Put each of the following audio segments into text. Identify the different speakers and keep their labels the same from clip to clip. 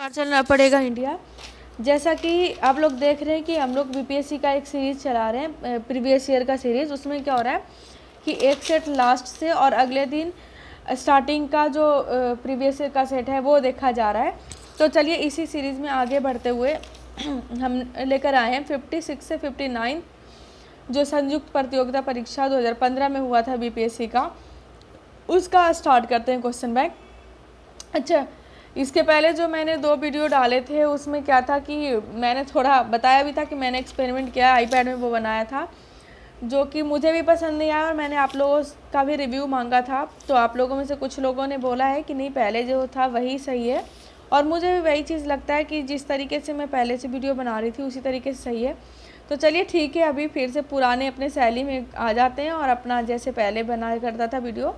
Speaker 1: बार चलना पड़ेगा इंडिया। जैसा कि आप लोग देख रहे हैं कि हम लोग बीपीएससी का एक सीरीज़ चला रहे हैं, प्रीवियस ईयर का सीरीज़। उसमें क्या हो रहा है कि एक सेट लास्ट से और अगले दिन स्टार्टिंग का जो प्रीवियस ईयर का सेट है वो देखा जा रहा है। तो चलिए इसी सीरीज़ में आगे बढ़ते हुए हम लेकर आए हैं 56 से 59 जो संयुक्त प्रतियोगिता परीक्षा 2015 में हुआ था बीपीएससी का, उसका स्टार्ट करते हैं क्वेश्चन बैंक। अच्छा, इसके पहले जो मैंने 2 वीडियो डाले थे उसमें क्या था कि मैंने थोड़ा बताया भी था कि मैंने एक्सपेरिमेंट किया आईपैड में, वो बनाया था जो कि मुझे भी पसंद नहीं आया और मैंने आप लोगों का भी रिव्यू मांगा था। तो आप लोगों में से कुछ लोगों ने बोला है कि नहीं पहले जो था वही सही है, और मुझे भी वही चीज़ लगता है कि जिस तरीके से मैं पहले से वीडियो बना रही थी उसी तरीके से सही है। तो चलिए ठीक है, अभी फिर से पुराने अपने शैली में आ जाते हैं और अपना जैसे पहले बनाया करता था वीडियो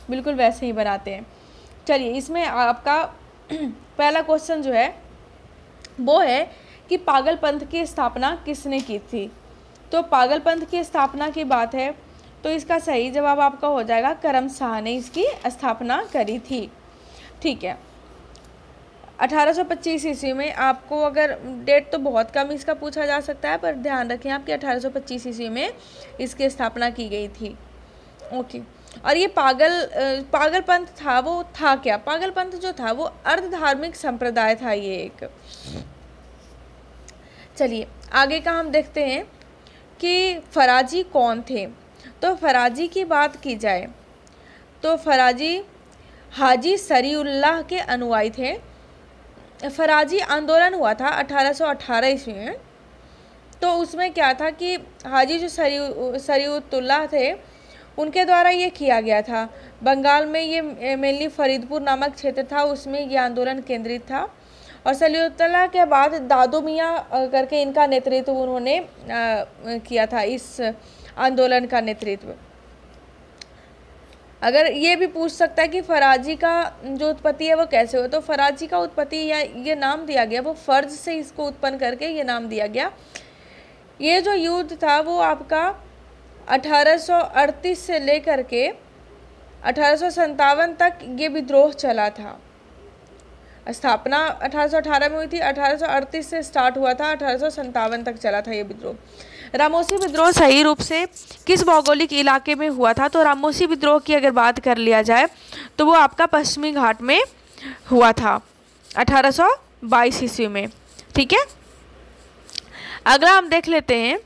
Speaker 1: बिल्कुल वैसे ही बनाते हैं। चलिए, इसमें आपका पहला क्वेश्चन जो है वो है कि पागलपंथ की स्थापना किसने की थी। तो पागलपंथ की स्थापना की बात है तो इसका सही जवाब आपका हो जाएगा करम शाह ने इसकी स्थापना करी थी। ठीक है, 1825 ईस्वी में। आपको अगर डेट तो बहुत कम इसका पूछा जा सकता है, पर ध्यान रखें आप कि 1825 ईस्वी में इसकी स्थापना की गई थी। ओके, और ये पागलपंथ था, वो था क्या? पागलपंथ जो था वो अर्ध धार्मिक संप्रदाय था ये एक। चलिए आगे का हम देखते हैं कि फराजी कौन थे। तो फराजी की बात की जाए तो फराजी हाजी सरीउल्लाह के अनुयायी थे। फराजी आंदोलन हुआ था 1818 ईस्वी में। तो उसमें क्या था कि हाजी जो सरीउल्लाह थे उनके द्वारा ये किया गया था। बंगाल में ये मेनली फरीदपुर नामक क्षेत्र था, उसमें ये आंदोलन केंद्रित था। और सलीउल्लाह के बाद दादू मियाँ करके इनका नेतृत्व उन्होंने किया था, इस आंदोलन का नेतृत्व। अगर ये भी पूछ सकता है कि फराजी का जो उत्पत्ति है वो कैसे हुआ, तो फराजी का उत्पत्ति या ये नाम दिया गया वो फर्ज से इसको उत्पन्न करके ये नाम दिया गया। ये जो युद्ध था वो आपका 1838 से लेकर के 1857 तक ये विद्रोह चला था। स्थापना 1818 में हुई थी, 1838 से स्टार्ट हुआ था, 1857 तक चला था ये विद्रोह। रामोसी विद्रोह सही रूप से किस भौगोलिक इलाके में हुआ था? तो रामोसी विद्रोह की अगर बात कर लिया जाए तो वो आपका पश्चिमी घाट में हुआ था 1822 ईस्वी में। ठीक है, अगला हम देख लेते हैं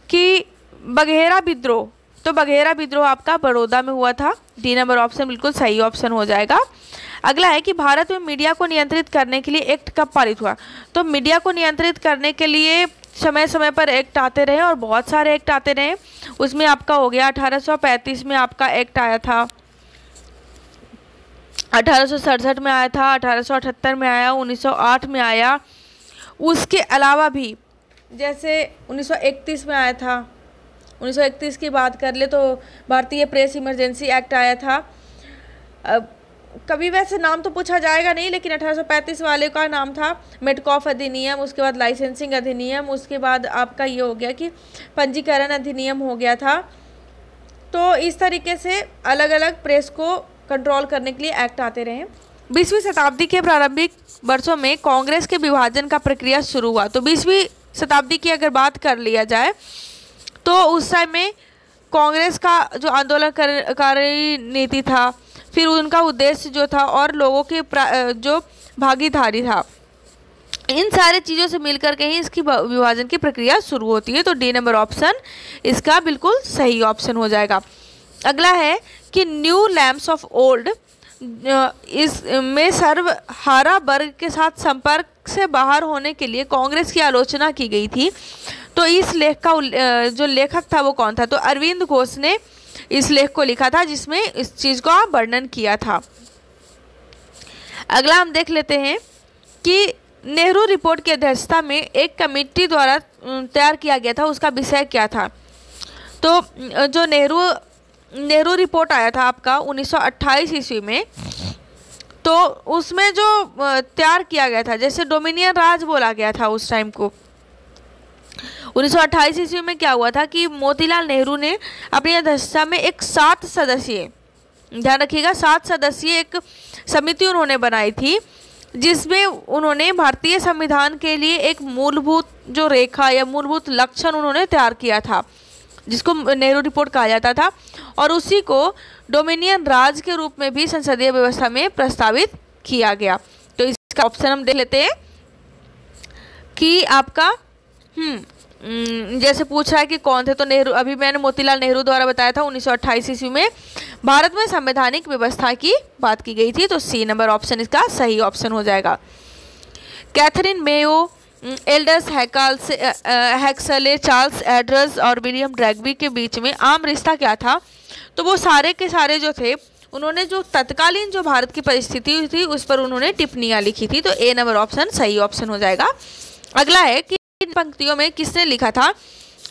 Speaker 1: कि बघेरा विद्रोह। तो बघेरा विद्रोह आपका बड़ौदा में हुआ था। डी नंबर ऑप्शन बिल्कुल सही ऑप्शन हो जाएगा। अगला है कि भारत में मीडिया को नियंत्रित करने के लिए एक्ट कब पारित हुआ? तो मीडिया को नियंत्रित करने के लिए समय समय पर एक्ट आते रहे और बहुत सारे एक्ट आते रहे। उसमें आपका हो गया 1835 में आपका एक्ट आया था, 1867 में आया था, 1878 में आया, 1908 में आया। उसके अलावा भी जैसे 1931 में आया था। 1931 की बात कर ले तो भारतीय प्रेस इमरजेंसी एक्ट आया था। कभी वैसे नाम तो पूछा जाएगा नहीं, लेकिन 1835 वाले का नाम था मेडकॉफ अधिनियम। उसके बाद लाइसेंसिंग अधिनियम, उसके बाद आपका ये हो गया कि पंजीकरण अधिनियम हो गया था। तो इस तरीके से अलग अलग प्रेस को कंट्रोल करने के लिए एक्ट आते रहे। 20वीं शताब्दी के प्रारंभिक वर्षों में कांग्रेस के विभाजन का प्रक्रिया शुरू हुआ। तो 20वीं शताब्दी की अगर बात कर लिया जाए तो उस समय कांग्रेस का जो आंदोलनकारी नीति था, फिर उनका उद्देश्य जो था और लोगों की जो भागीदारी था, इन सारे चीज़ों से मिलकर के ही इसकी विभाजन की प्रक्रिया शुरू होती है। तो डी नंबर ऑप्शन इसका बिल्कुल सही ऑप्शन हो जाएगा। अगला है कि न्यू लैम्प्स ऑफ ओल्ड इसमें सर्वहारा वर्ग के साथ संपर्क से बाहर होने के लिए कांग्रेस की आलोचना की गई थी। तो इस लेख का जो लेखक था वो कौन था? तो अरविंद घोष ने इस लेख को लिखा था जिसमें इस चीज़ का वर्णन किया था। अगला हम देख लेते हैं कि नेहरू रिपोर्ट की अध्यक्षता में एक कमेटी द्वारा तैयार किया गया था, उसका विषय क्या था? तो जो नेहरू रिपोर्ट आया था आपका 1928 ईस्वी में, तो उसमें जो तैयार किया गया था, जैसे डोमिनियन राज बोला गया था उस टाइम को। 1928 ईस्वी में क्या हुआ था कि मोतीलाल नेहरू ने अपनी अध्यक्षता में एक 7 सदस्यीय, ध्यान रखिएगा 7 सदस्यीय एक समिति उन्होंने बनाई थी जिसमें उन्होंने भारतीय संविधान के लिए एक मूलभूत जो रेखा या मूलभूत लक्षण उन्होंने तैयार किया था, जिसको नेहरू रिपोर्ट कहा जाता था, और उसी को डोमिनियन राज के रूप में भी संसदीय व्यवस्था में प्रस्तावित किया गया। तो इसका ऑप्शन हम देख लेते हैं कि आपका जैसे पूछ रहा है कि कौन थे, तो नेहरू, अभी मैंने मोतीलाल नेहरू द्वारा बताया था 1928 ईस्वी में भारत में संवैधानिक व्यवस्था की बात की गई थी। तो सी नंबर ऑप्शन इसका सही ऑप्शन हो जाएगा। Katherine Mayo, Aldous Huxley, Charles Andrews और विलियम ड्रैगबी के बीच में आम रिश्ता क्या था? तो वो सारे के सारे जो थे, उन्होंने जो तत्कालीन जो भारत की परिस्थिति थी उस पर उन्होंने टिप्पणियां लिखी थी। तो ए नंबर ऑप्शन सही ऑप्शन हो जाएगा। अगला है कि इन पंक्तियों में किसने लिखा था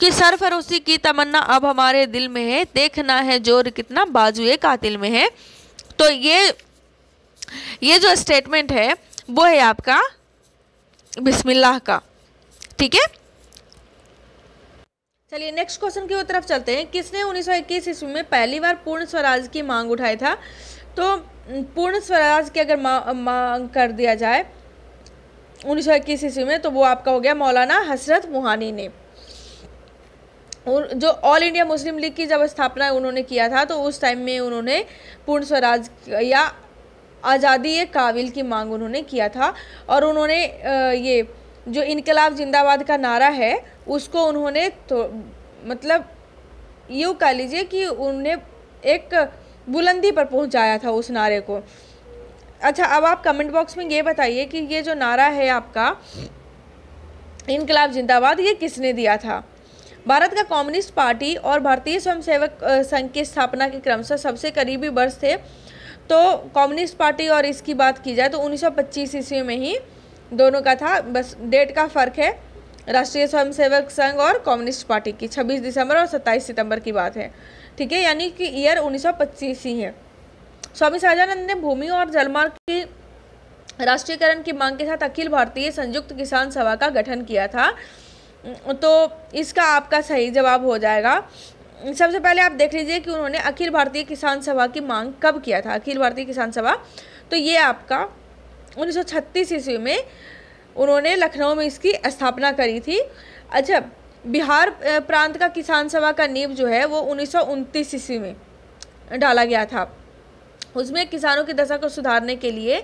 Speaker 1: कि सरफरोशी की तमन्ना अब हमारे दिल में है, देखना है जोर कितना बाजुए कातिल में है। तो ये जो स्टेटमेंट है वो है आपका बिस्मिल्लाह का। ठीक है, चलिए नेक्स्ट क्वेश्चन की तरफ चलते हैं। किसने 1921 ईस्वी में पहली बार पूर्ण स्वराज की मांग उठाई था? तो पूर्ण स्वराज की अगर मांग कर दिया जाए 1921 ईस्वी में, तो वो आपका हो गया मौलाना हसरत मोहानी ने। और जो ऑल इंडिया मुस्लिम लीग की जब स्थापना उन्होंने किया था, तो उस टाइम में उन्होंने पूर्ण स्वराज या आज़ादी काबिल की मांग उन्होंने किया था। और उन्होंने ये जो इनकलाब जिंदाबाद का नारा है उसको उन्होंने तो मतलब यूँ कह लीजिए कि उन्हें एक बुलंदी पर पहुंचाया था उस नारे को। अच्छा, अब आप कमेंट बॉक्स में ये बताइए कि ये जो नारा है आपका इनकलाब जिंदाबाद, ये किसने दिया था? भारत का कम्युनिस्ट पार्टी और भारतीय स्वयंसेवक संघ की स्थापना के क्रमशः सबसे करीबी वर्ष थे। तो कम्युनिस्ट पार्टी और इसकी बात की जाए तो 1925 ईस्वी में ही दोनों का था, बस डेट का फ़र्क है। राष्ट्रीय स्वयंसेवक संघ और कम्युनिस्ट पार्टी की 26 दिसंबर और 27 सितंबर की बात है। ठीक है, यानी कि ईयर 1925 ही है। स्वामी सहजानंद ने भूमि और जलमार्ग की राष्ट्रीयकरण की मांग के साथ अखिल भारतीय संयुक्त किसान सभा का गठन किया था। तो इसका आपका सही जवाब हो जाएगा। सबसे पहले आप देख लीजिए कि उन्होंने अखिल भारतीय किसान सभा की मांग कब किया था। अखिल भारतीय किसान सभा, तो ये आपका 1936 ईस्वी में उन्होंने लखनऊ में इसकी स्थापना करी थी। अच्छा, बिहार प्रांत का किसान सभा का नींव जो है वो 1929 ईस्वी में डाला गया था। उसमें किसानों की दशा को सुधारने के लिए,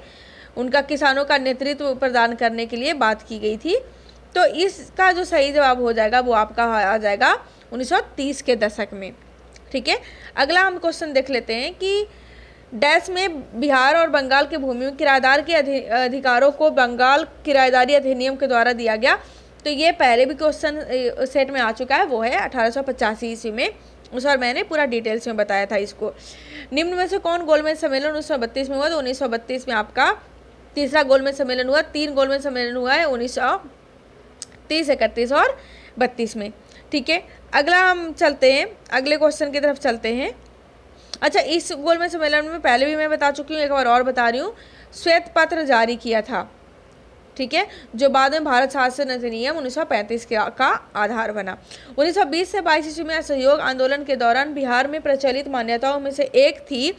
Speaker 1: उनका किसानों का नेतृत्व प्रदान करने के लिए बात की गई थी। तो इसका जो सही जवाब हो जाएगा वो आपका आ जाएगा 1930 के दशक में। ठीक है, अगला हम क्वेश्चन देख लेते हैं कि डैश में बिहार और बंगाल के भूमि में किराएदार के अधिकारों को बंगाल किराएदारी अधिनियम के द्वारा दिया गया। तो ये पहले भी क्वेश्चन सेट में आ चुका है, वो है 1885 ईस्वी में। उस बार मैंने पूरा डिटेल्स में बताया था इसको। निम्न में से कौन गोलमेज सम्मेलन 1932 में हुआ? तो 1932 में आपका तीसरा गोलमेज सम्मेलन हुआ। 3 गोलमेज सम्मेलन हुआ है 1930, 31 और 32 में। ठीक है, अगला हम चलते हैं, अगले क्वेश्चन की तरफ चलते हैं। अच्छा, इस गोलमेज सम्मेलन में पहले भी मैं बता चुकी हूँ, एक बार और बता रही हूँ। श्वेत पत्र जारी किया था, ठीक है, जो बाद में भारत शासन अधिनियम 1935 का आधार बना। 1920 से 22 ईस्वी में असहयोग आंदोलन के दौरान बिहार में प्रचलित मान्यताओं में से एक थी,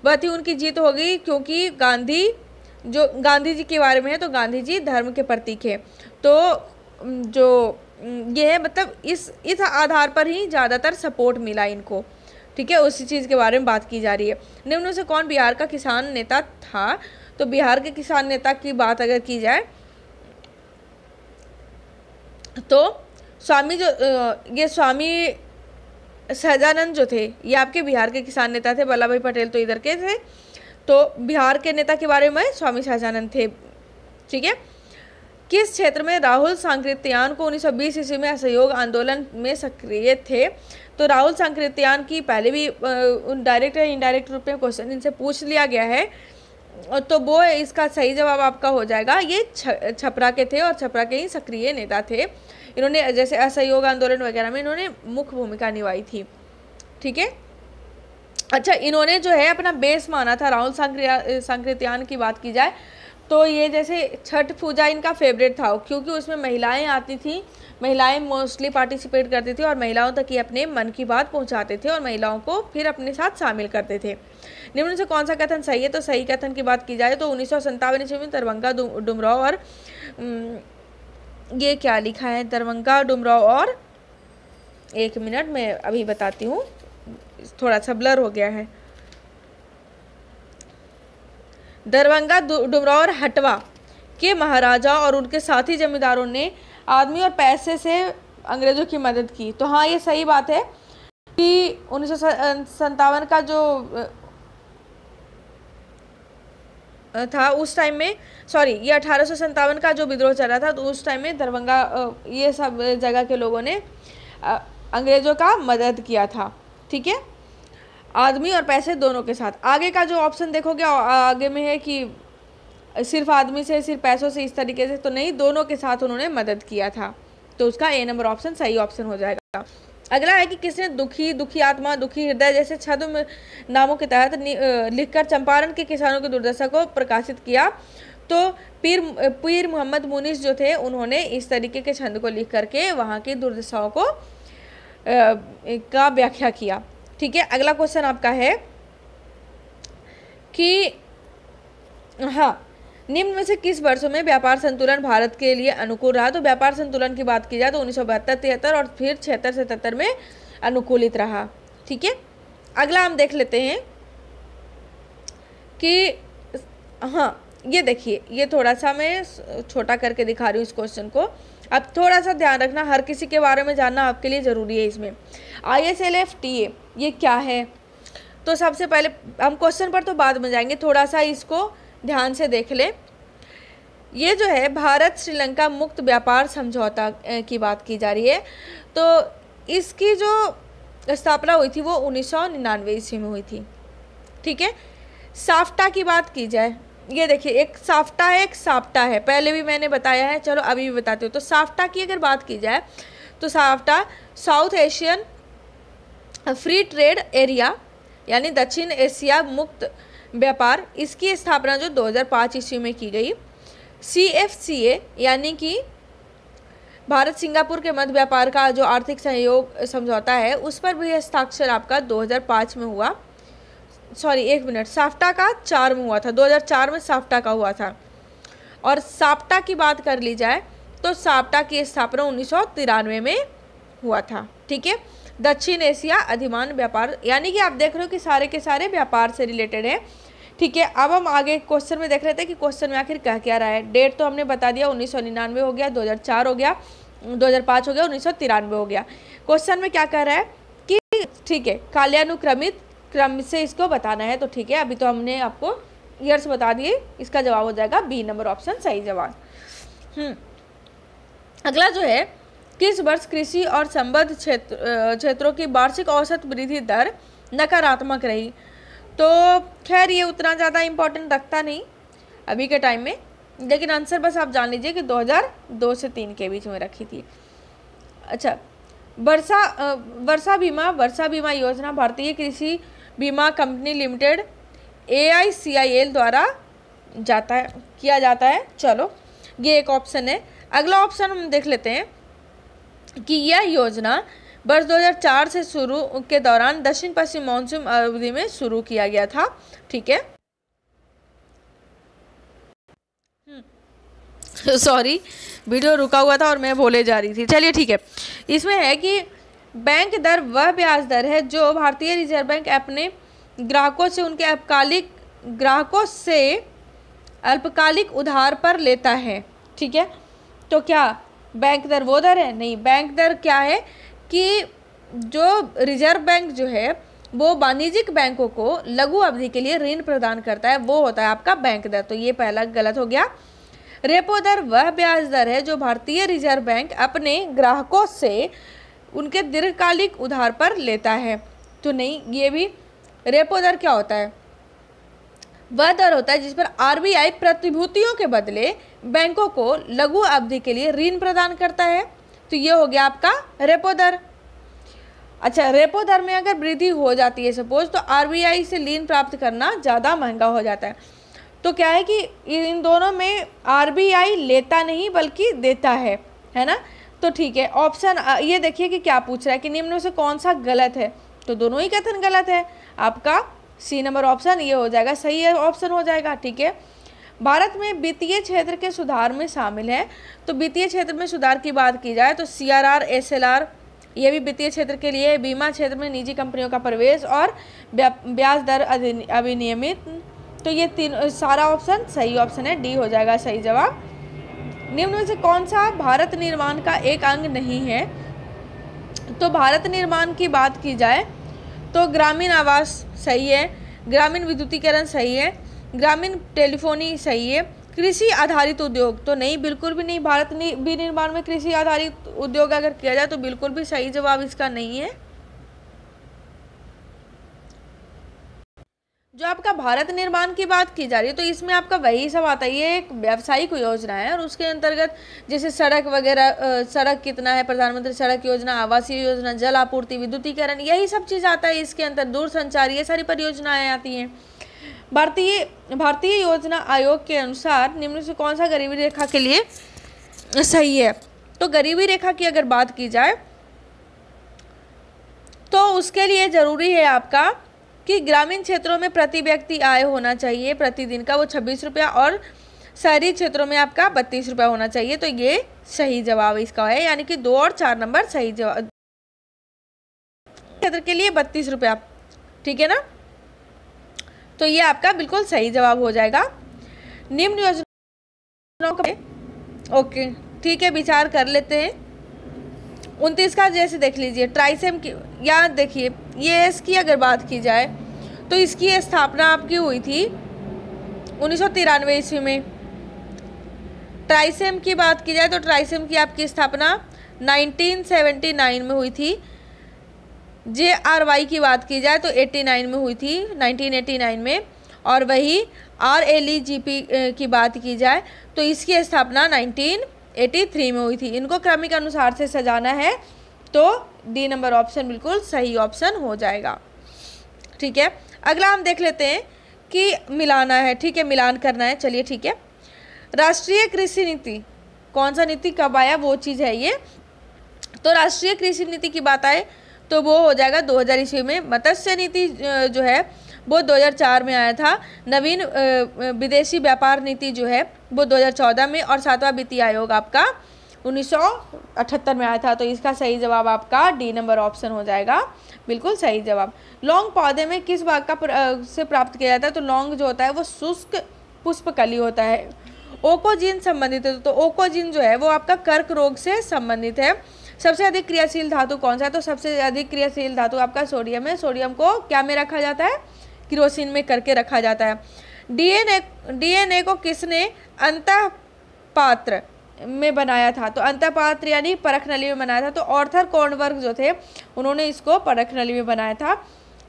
Speaker 1: वह थी उनकी जीत हो गई, क्योंकि गांधी जी के बारे में है, तो गांधी जी धर्म के प्रतीक है। तो जो ये है, मतलब इस आधार पर ही ज़्यादातर सपोर्ट मिला इनको। ठीक है, उसी चीज़ के बारे में बात की जा रही है। निम्न से कौन बिहार का किसान नेता था? तो बिहार के किसान नेता की बात अगर की जाए तो ये स्वामी सहजानंद जो थे, ये आपके बिहार के किसान नेता थे। वल्लभ भाई पटेल तो इधर के थे, तो बिहार के नेता के बारे में स्वामी सहजानंद थे। ठीक है, किस क्षेत्र में राहुल सांकृत्यान को 1920 ईस्वी में असहयोग आंदोलन में सक्रिय थे? तो राहुल सांकृत्यान की पहले भी डायरेक्ट या इनडायरेक्ट रूप में क्वेश्चन इनसे पूछ लिया गया है, तो वो इसका सही जवाब आपका हो जाएगा। ये छपरा के थे और छपरा के ही सक्रिय नेता थे। इन्होंने जैसे असहयोग आंदोलन वगैरह में इन्होंने मुख्य भूमिका निभाई थी। ठीक है, अच्छा, इन्होंने जो है अपना बेस माना था। राहुल सांकृत्यान की बात की जाए तो ये जैसे छठ पूजा इनका फेवरेट था, क्योंकि उसमें महिलाएं आती थी, महिलाएं मोस्टली पार्टिसिपेट करती थी और महिलाओं तक ये अपने मन की बात पहुंचाते थे और महिलाओं को फिर अपने साथ शामिल करते थे। निम्न से कौन सा कथन सही है? तो सही कथन की बात की जाए तो 1957 ईस्वी में दरभंगा डुमराव और ये क्या लिखा है, दरभंगा डुमराव और, एक मिनट मैं अभी बताती हूँ, थोड़ा सा ब्लर हो गया है। दरभंगा डुमराव और हटवा के महाराजा और उनके साथी जमींदारों ने आदमी और पैसे से अंग्रेजों की मदद की। तो हाँ, ये सही बात है कि 1957 का जो था उस टाइम में, सॉरी ये 1857 का जो विद्रोह चल रहा था, तो उस टाइम में दरभंगा ये सब जगह के लोगों ने अंग्रेजों का मदद किया था। ठीक है, आदमी और पैसे दोनों के साथ। आगे का जो ऑप्शन देखोगे आगे में है कि सिर्फ आदमी से, सिर्फ पैसों से, इस तरीके से तो नहीं, दोनों के साथ उन्होंने मदद किया था। तो उसका ए नंबर ऑप्शन सही ऑप्शन हो जाएगा। अगला है कि किसने दुखी, दुखी आत्मा, दुखी हृदय जैसे छद्म नामों के तहत लिखकर चंपारण के किसानों की दुर्दशा को प्रकाशित किया। तो पीर मोहम्मद मुनीस जो थे, उन्होंने इस तरीके के छंद को लिख करके वहाँ की दुर्दशाओं को का व्याख्या किया। ठीक है, अगला क्वेश्चन आपका है कि हाँ, निम्न में से किस वर्षों में व्यापार संतुलन भारत के लिए अनुकूल रहा? तो व्यापार संतुलन की बात की जाए तो 1972-73 और फिर 76-77 में अनुकूलित रहा। ठीक है, अगला हम देख लेते हैं कि हाँ, ये देखिए, ये थोड़ा सा मैं छोटा करके दिखा रही हूँ इस क्वेश्चन को। अब थोड़ा सा ध्यान रखना, हर किसी के बारे में जानना आपके लिए ज़रूरी है। इसमें ISLFTA ये क्या है? तो सबसे पहले हम क्वेश्चन पर तो बाद में जाएंगे, थोड़ा सा इसको ध्यान से देख ले। ये जो है भारत श्रीलंका मुक्त व्यापार समझौता की बात की जा रही है। तो इसकी जो स्थापना हुई थी वो 1999 ईस्वी में हुई थी। ठीक है, साफ्टा की बात की जाए, ये देखिए, एक साफ्टा है, एक साप्टा है, पहले भी मैंने बताया है, चलो अभी भी बताती हूँ। तो साफ्टा की अगर बात की जाए तो SAFTA south Asian free trade area यानी दक्षिण एशिया मुक्त व्यापार, इसकी स्थापना जो 2005 ईस्वी में की गई। CFCA यानी कि भारत सिंगापुर के मध्य व्यापार का जो आर्थिक सहयोग समझौता है, उस पर भी हस्ताक्षर आपका 2005 में हुआ। सॉरी एक मिनट, साफ्टा का 4 में हुआ था, 2004 में साफ्टा का हुआ था। और साप्टा की बात कर ली जाए तो साप्टा की स्थापना 1993 में हुआ था। ठीक है, दक्षिण एशिया अधिमान व्यापार, यानी कि आप देख रहे हो कि सारे के सारे व्यापार से रिलेटेड है। ठीक है, अब हम आगे क्वेश्चन में देख रहे थे कि क्वेश्चन में आखिर कह क्या रहा है। डेट तो हमने बता दिया, 1999 हो गया, 2004 हो गया, 2005 हो गया, 1993 हो गया। क्वेश्चन में क्या कह रहा है कि ठीक है, काल्यानुक्रमित क्रम से इसको बताना है। तो ठीक है, अभी तो हमने आपको ईयर्स बता दिए, इसका जवाब हो जाएगा बी नंबर ऑप्शन सही जवाब। अगला जो है, किस वर्ष कृषि और संबद्ध क्षेत्रों की वार्षिक औसत वृद्धि दर नकारात्मक रही? तो खैर ये उतना ज़्यादा इम्पोर्टेंट रखता नहीं अभी के टाइम में, लेकिन आंसर बस आप जान लीजिए कि 2002 से 3 के बीच में रखी थी। अच्छा, वर्षा बीमा योजना भारतीय कृषि बीमा कंपनी लिमिटेड AICIL द्वारा किया जाता है। चलो, ये एक ऑप्शन है। अगला ऑप्शन हम देख लेते हैं कि यह योजना वर्ष 2004 से शुरू के दौरान दक्षिण पश्चिम मानसून अवधि में शुरू किया गया था। ठीक है, सॉरी वीडियो रुका हुआ था और मैं बोले जा रही थी। चलिए ठीक है, इसमें है कि बैंक दर वह ब्याज दर है जो भारतीय रिजर्व बैंक अपने ग्राहकों से अल्पकालिक उधार पर लेता है। ठीक है, तो क्या बैंक दर वो दर है? नहीं, बैंक दर क्या है कि जो रिजर्व बैंक जो है वो वाणिज्यिक बैंकों को लघु अवधि के लिए ऋण प्रदान करता है, वो होता है आपका बैंक दर। तो ये पहला गलत हो गया। रेपो दर वह ब्याज दर है जो भारतीय रिजर्व बैंक अपने ग्राहकों से उनके दीर्घकालिक उधार पर लेता है। तो नहीं, ये भी रेपो दर क्या होता है? वह दर होता है जिस पर RBI प्रतिभूतियों के बदले बैंकों को लघु अवधि के लिए ऋण प्रदान करता है। तो ये हो गया आपका रेपो दर। अच्छा, रेपो दर में अगर वृद्धि हो जाती है सपोज, तो RBI से ऋण प्राप्त करना ज़्यादा महंगा हो जाता है। तो क्या है कि इन दोनों में RBI लेता नहीं बल्कि देता है ना। तो ठीक है, ऑप्शन ये देखिए कि क्या पूछ रहा है कि निम्न में से कौन सा गलत है? तो दोनों ही कथन गलत है। आपका सी नंबर ऑप्शन ये हो जाएगा, सही है ऑप्शन हो जाएगा। ठीक है, भारत में वित्तीय क्षेत्र के सुधार में शामिल है। तो वित्तीय क्षेत्र में सुधार की बात की जाए तो CRR, SLR ये भी वित्तीय क्षेत्र के लिए, बीमा क्षेत्र में निजी कंपनियों का प्रवेश और ब्याज दर अविनियमित। तो ये तीन सारा ऑप्शन सही ऑप्शन है, डी हो जाएगा सही जवाब। निम्न में से कौन सा भारत निर्माण का एक अंग नहीं है? तो भारत निर्माण की बात की जाए तो ग्रामीण आवास सही है, ग्रामीण विद्युतीकरण सही है, ग्रामीण टेलीफोनी सही है, कृषि आधारित उद्योग तो नहीं, बिल्कुल भी नहीं। भारत विनिर्माण में कृषि आधारित उद्योग अगर किया जाए तो बिल्कुल भी सही जवाब इसका नहीं है। जो आपका भारत निर्माण की बात की जा रही है तो इसमें आपका वही सब आता है, ये एक व्यावसायिक योजना है और उसके अंतर्गत जैसे सड़क वगैरह, सड़क कितना है, प्रधानमंत्री सड़क योजना, आवासीय योजना, जल आपूर्ति, विद्युतीकरण, यही सब चीज़ आता है इसके अंदर, दूरसंचार, ये सारी परियोजनाएं आती हैं। भारतीय योजना आयोग के अनुसार निम्न से कौन सा गरीबी रेखा के लिए सही है? तो गरीबी रेखा की अगर बात की जाए तो उसके लिए ज़रूरी है आपका कि ग्रामीण क्षेत्रों में प्रति व्यक्ति आय होना चाहिए प्रतिदिन का, वो 26 रुपया, और शहरी क्षेत्रों में आपका 32 रुपया होना चाहिए। तो ये सही जवाब इसका है, यानी कि 2 और 4 नंबर सही जवाब। क्षेत्र के लिए 32 रुपया, ठीक है ना, तो ये आपका बिल्कुल सही जवाब हो जाएगा। निम्न योजनाओं का ओके ठीक है विचार कर लेते हैं। 29 का जैसे देख लीजिए, ट्राइसेम की, यहाँ देखिए ये इसकी अगर बात की जाए तो इसकी स्थापना आपकी हुई थी 1993 ईस्वी में। ट्राइसेम की बात की जाए तो ट्राइसेम की आपकी स्थापना 1979 में हुई थी। JRY की बात की जाए तो 89 में हुई थी, 1989 में। और वही RLEGP की बात की जाए तो इसकी स्थापना 1983 में हुई थी। इनको क्रमिक अनुसार से सजाना है तो डी नंबर ऑप्शन बिल्कुल सही ऑप्शन हो जाएगा। ठीक है, अगला हम देख लेते हैं कि मिलाना है, ठीक है, मिलान करना है। चलिए ठीक है, राष्ट्रीय कृषि नीति, कौन सा नीति कब आया वो चीज़ है ये। तो राष्ट्रीय कृषि नीति की बात आए तो वो हो जाएगा 2000 ईस्वी में। मत्स्य नीति जो है वो 2004 में आया था। नवीन विदेशी व्यापार नीति जो है वो 2014 में, और 7वां वित्तीय आयोग आपका 1978 में आया था। तो इसका सही जवाब आपका डी नंबर ऑप्शन हो जाएगा, बिल्कुल सही जवाब। लौंग पौधे में किस भाग का से प्राप्त किया जाता है? तो लौंग जो होता है वो शुष्क पुष्पकली होता है। ओकोजिन संबंधित है, तो ओकोजिन जो है वो आपका कर्क रोग से संबंधित है। सबसे अधिक क्रियाशील धातु कौन सा है? तो सबसे अधिक क्रियाशील धातु आपका सोडियम है। सोडियम को क्या में रखा जाता है? केरोसिन में करके रखा जाता है। डीएनए को किसने अंतःपात्र में बनाया था? तो अंतःपात्र यानी परख नली में बनाया था। तो आर्थर कॉर्नबर्ग जो थे उन्होंने इसको परख नली में बनाया था।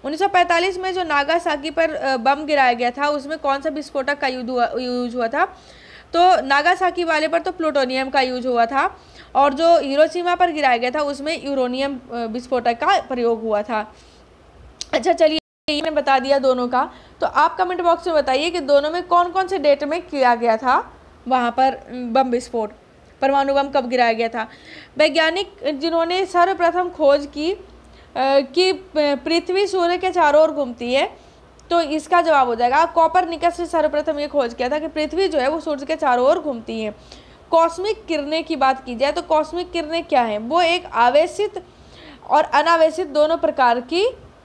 Speaker 1: 1945 में जो नागासाकी पर बम गिराया गया था उसमें कौन सा विस्फोटक का यूज हुआ था? तो नागासाकी वाले पर तो प्लूटोनियम का यूज हुआ था, और जो हिरोशिमा पर गिराया गया था उसमें यूरेनियम विस्फोटक का प्रयोग हुआ था। अच्छा चलिए, मैंने बता दिया दोनों का। तो आप कमेंट बॉक्स में बताइए कि दोनों में कौन कौन से डेट में किया गया था वहाँ पर बम विस्फोट, परमाणु बम कब गिराया गया था। वैज्ञानिक जिन्होंने सर्वप्रथम खोज की कि पृथ्वी सूर्य के चारों ओर घूमती है, तो इसका जवाब हो जाएगा कॉपरनिकस ने सर्वप्रथम ये खोज किया था कि पृथ्वी जो है वो सूर्य के चारों ओर घूमती है। कॉस्मिक किरणें की बात की जाए तो कॉस्मिक किरणें क्या हैं? वो एक आवेशित और अनावेशित दोनों प्रकार की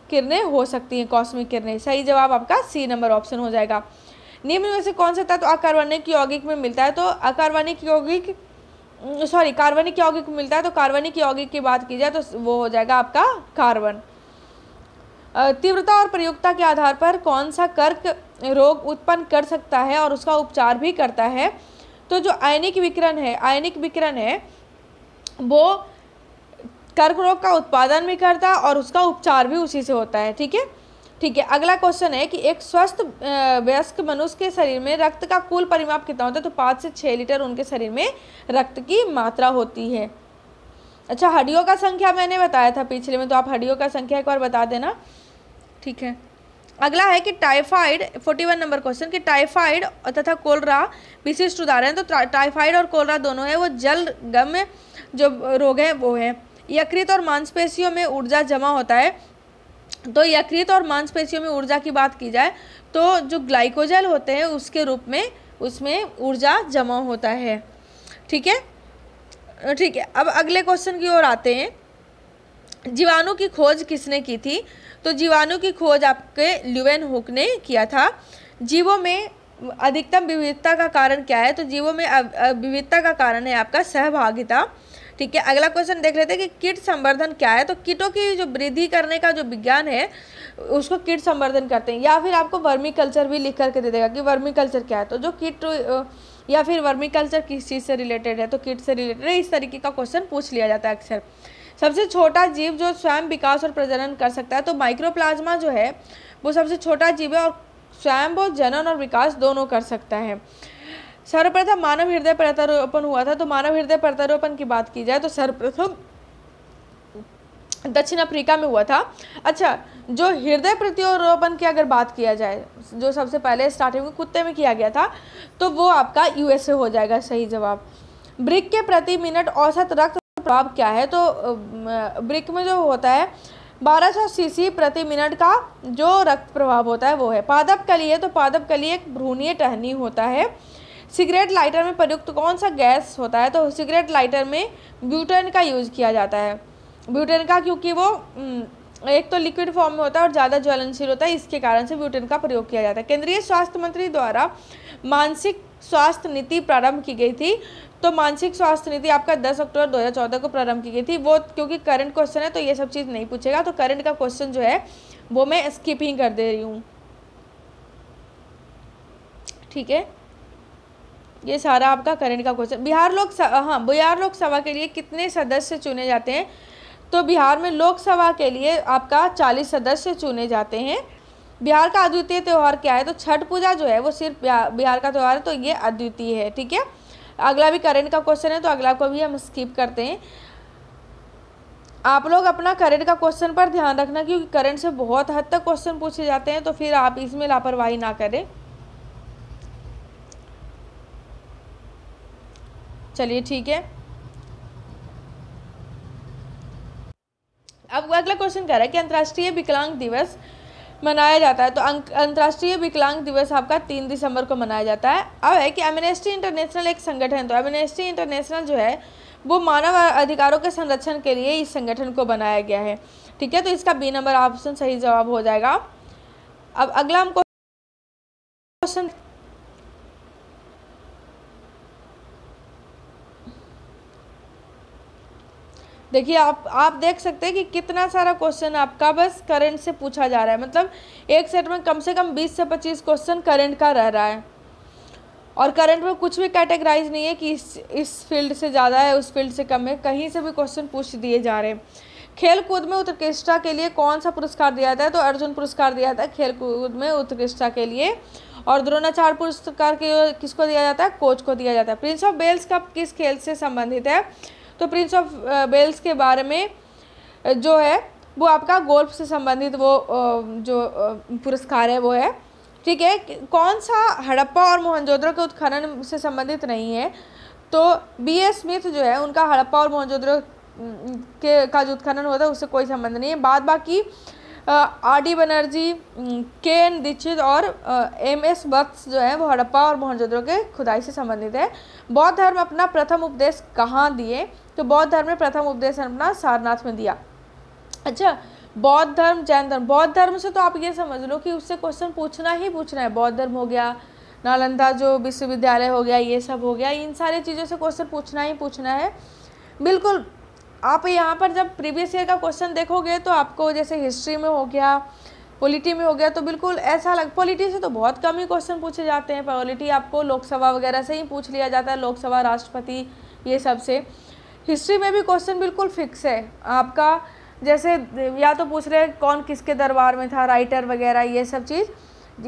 Speaker 1: किरणें हो सकती हैं कॉस्मिक किरणें। सही जवाब आपका सी नंबर ऑप्शन हो जाएगा। निम्न में से कौन सा तत्व अकार्बनिक यौगिक में मिलता है? तो कार्बनिक यौगिक मिलता है। तो कार्बनिक यौगिक की बात की जाए तो वो हो जाएगा आपका कार्बन। तीव्रता और प्रयोक्ता के आधार पर कौन सा कर्क रोग उत्पन्न कर सकता है और उसका उपचार भी करता है? तो जो आयनिक विकिरण है वो कर्क रोग का उत्पादन भी करता है और उसका उपचार भी उसी से होता है। ठीक है, अगला क्वेश्चन है कि एक स्वस्थ वयस्क मनुष्य के शरीर में रक्त का कुल परिमाप कितना होता है? तो 5 से 6 लीटर उनके शरीर में रक्त की मात्रा होती है। अच्छा, हड्डियों का संख्या मैंने बताया था पिछले में, तो आप हड्डियों का संख्या एक बार बता देना। ठीक है, अगला है कि टाइफाइड, 41 नंबर क्वेश्चन, कि टाइफाइड तथा कोलरा विशिष्ट उदाहरण। तो टाइफाइड और कोलरा दोनों है वो जलगम्य जो रोग है वो है। यकृत और मांसपेशियों में ऊर्जा जमा होता है तो यकृत और मांसपेशियों में ऊर्जा की बात की जाए तो जो ग्लाइकोजन होते हैं उसके रूप में उसमें ऊर्जा जमा होता है। ठीक है, ठीक है। अब अगले क्वेश्चन की ओर आते हैं। जीवाणु की खोज किसने की थी? तो जीवाणु की खोज आपके ल्यूवेनहुक ने किया था। जीवों में अधिकतम विविधता का कारण क्या है? तो जीवों में विविधता का कारण है आपका सहभागिता। ठीक है, अगला क्वेश्चन देख लेते हैं कि कीट संवर्धन क्या है? तो कीटों की जो वृद्धि करने का जो विज्ञान है उसको कीट संवर्धन करते हैं। या फिर आपको वर्मी कल्चर भी लिख करके दे देगा कि वर्मी कल्चर क्या है। तो जो कीट या फिर वर्मी कल्चर किस चीज़ से रिलेटेड है? तो कीट से रिलेटेड है। इस तरीके का क्वेश्चन पूछ लिया जाता है अक्सर। सबसे छोटा जीव जो स्वयं विकास और प्रजनन कर सकता है, तो माइक्रोप्लाज्मा जो है वो सबसे छोटा जीव है और स्वयं वो जनन और विकास दोनों कर सकता है। सर्वप्रथम मानव हृदय प्रत्यारोपण हुआ था। तो मानव हृदय प्रत्यारोपण की बात की जाए तो सर्वप्रथम दक्षिण अफ्रीका में हुआ था। अच्छा, जो हृदय प्रत्यारोपण की अगर बात किया जाए जो सबसे पहले स्टार्टिंग में कुत्ते में किया गया था तो वो आपका यूएसए हो जाएगा सही जवाब। ब्रिक के प्रति मिनट औसत रक्त प्रभाव क्या है? तो ब्रिक में जो होता है 1200 सीसी प्रति मिनट का जो रक्त प्रभाव होता है वो है। पादप कली है तो पादप कली एक भ्रूणीय टहनी होता है। सिगरेट लाइटर में प्रयुक्त कौन सा गैस होता है? तो सिगरेट लाइटर में ब्यूटेन का यूज किया जाता है। ब्यूटेन का, क्योंकि वो एक तो लिक्विड फॉर्म में होता है और ज़्यादा ज्वलनशील होता है, इसके कारण से ब्यूटेन का प्रयोग किया जाता है। केंद्रीय स्वास्थ्य मंत्री द्वारा मानसिक स्वास्थ्य नीति प्रारंभ की गई थी। तो मानसिक स्वास्थ्य नीति आपका 10 अक्टूबर 2014 को प्रारंभ की गई थी। वो क्योंकि करंट क्वेश्चन है तो ये सब चीज़ नहीं पूछेगा, तो करंट का क्वेश्चन जो है वो मैं स्किप ही कर दे रही हूँ। ठीक है, ये सारा आपका करंट का क्वेश्चन। बिहार लोकसभा के लिए कितने सदस्य चुने जाते हैं? तो बिहार में लोकसभा के लिए आपका 40 सदस्य चुने जाते हैं। बिहार का अद्वितीय त्यौहार क्या है? तो छठ पूजा जो है वो सिर्फ बिहार का त्यौहार है, तो ये अद्वितीय है। ठीक है, अगला भी करंट का क्वेश्चन है तो अगला को भी हम स्किप करते हैं। आप लोग अपना करंट का क्वेश्चन पर ध्यान रखना क्योंकि करंट से बहुत हद तक क्वेश्चन पूछे जाते हैं, तो फिर आप इसमें लापरवाही ना करें। चलिए ठीक है, अब अगला क्वेश्चन कह रहा है कि अंतर्राष्ट्रीय विकलांग दिवस मनाया जाता है। तो अंतर्राष्ट्रीय विकलांग दिवस आपका 3 दिसंबर को मनाया जाता है। अब है कि एमनेस्टी इंटरनेशनल एक संगठन, तो एमनेस्टी इंटरनेशनल जो है वो मानव अधिकारों के संरक्षण के लिए इस संगठन को बनाया गया है। ठीक है, तो इसका बी नंबर ऑप्शन सही जवाब हो जाएगा। अब अगला हम क्वेश्चन देखिए, आप देख सकते हैं कि कितना सारा क्वेश्चन आपका बस करंट से पूछा जा रहा है। मतलब एक सेट में कम से कम 20 से 25 क्वेश्चन करंट का रह रहा है और करंट में कुछ भी कैटेगराइज नहीं है कि इस फील्ड से ज़्यादा है उस फील्ड से कम है, कहीं से भी क्वेश्चन पूछ दिए जा रहे हैं। खेल कूद में उत्कृष्टता के लिए कौन सा पुरस्कार दिया जाता है? तो अर्जुन पुरस्कार दिया जाता है खेल कूद में उत्कृष्टता के लिए। और द्रोणाचार्य पुरस्कार किसको दिया जाता है? कोच को दिया जाता है। प्रिंस ऑफ वेल्स कप किस खेल से संबंधित है? तो प्रिंस ऑफ वेल्स के बारे में जो है वो आपका गोल्फ से संबंधित वो जो पुरस्कार है वो है। ठीक है, कौन सा हड़प्पा और मोहनजोदड़ो के उत्खनन से संबंधित नहीं है? तो B.S. स्मिथ जो है उनका हड़प्पा और मोहनजोदड़ो का जो उत्खनन होता है उससे कोई संबंध नहीं है। बाद बाकी R.D. बनर्जी, K.N. दीक्षित और M.S. वत्स जो है वो हड़प्पा और मोहनजोदड़ो के खुदाई से संबंधित है। बौद्ध धर्म अपना प्रथम उपदेश कहाँ दिए? तो बौद्ध धर्म ने प्रथम उपदेश अपना सारनाथ में दिया। अच्छा, बौद्ध धर्म, जैन धर्म, बौद्ध धर्म से तो आप ये समझ लो कि उससे क्वेश्चन पूछना ही पूछना है। बौद्ध धर्म हो गया, नालंदा जो विश्वविद्यालय हो गया, ये सब हो गया, इन सारी चीज़ों से क्वेश्चन पूछना ही पूछना है। बिल्कुल, आप यहाँ पर जब प्रीवियस ईयर का क्वेश्चन देखोगे तो आपको जैसे हिस्ट्री में हो गया, पॉलिटी में हो गया, तो बिल्कुल ऐसा पॉलिटी से तो बहुत कम ही क्वेश्चन पूछे जाते हैं। पॉलिटी आपको लोकसभा वगैरह से ही पूछ लिया जाता है, लोकसभा, राष्ट्रपति, ये सब से। हिस्ट्री में भी क्वेश्चन बिल्कुल फिक्स है आपका, जैसे या तो पूछ रहे कौन किसके दरबार में था, राइटर वगैरह, ये सब चीज़,